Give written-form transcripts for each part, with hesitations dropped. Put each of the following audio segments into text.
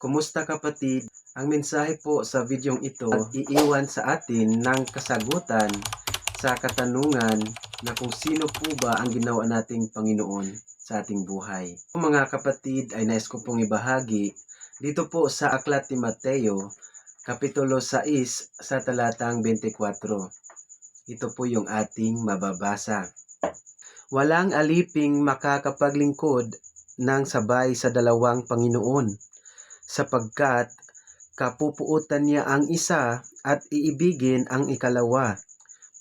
Kumusta kapatid? Ang mensahe po sa videong ito at iiwan sa atin ng kasagutan sa katanungan na kung sino po ba ang ginawa nating Panginoon sa ating buhay. Mga kapatid ay nais ko pong ibahagi dito po sa Aklat ni Mateo, Kapitulo 6 sa talatang 24. Ito po yung ating mababasa. Walang aliping makakapaglingkod ng sabay sa dalawang Panginoon, sapagkat kapupuutan niya ang isa at iibigin ang ikalawa.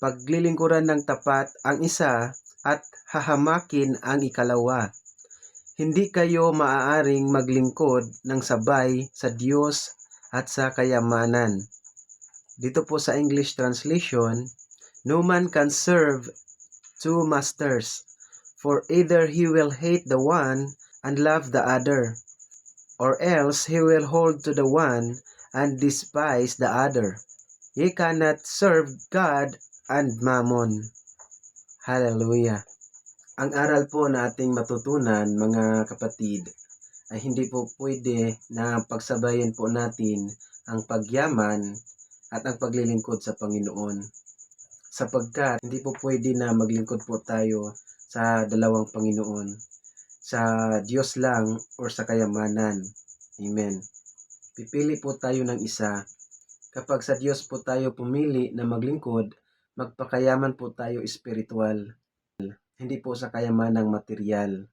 Paglilingkuran ng tapat ang isa at hahamakin ang ikalawa. Hindi kayo maaaring maglingkod ng sabay sa Diyos at sa kayamanan. Dito po sa English translation, no man can serve two masters, for either he will hate the one and love the other, or else he will hold to the one and despise the other. Ye cannot serve God and Mammon. Hallelujah. Ang aral po na ating matutunan, mga kapatid, ay hindi po pwede na pagsabayan po natin ang pagyaman at ang paglilingkod sa Panginoon. Sapagkat hindi po pwede na maglingkod po tayo sa dalawang Panginoon, sa Diyos lang or sa kayamanan. Amen. Pipili po tayo ng isa. Kapag sa Diyos po tayo pumili na maglingkod, magpakayaman po tayo espiritual, hindi po sa kayamanang material.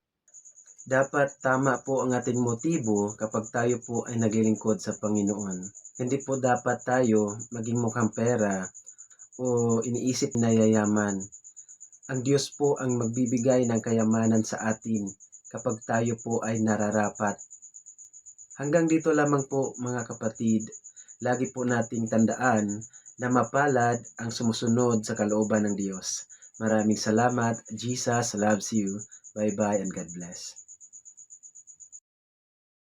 Dapat tama po ang ating motibo kapag tayo po ay naglilingkod sa Panginoon. Hindi po dapat tayo maging mukhang pera o iniisip na yayaman. Ang Diyos po ang magbibigay ng kayamanan sa atin kapag tayo po ay nararapat. Hanggang dito lamang po, mga kapatid. Lagi po nating tandaan na mapalad ang sumusunod sa kalooban ng Diyos. Maraming salamat. Jesus loves you. Bye-bye and God bless.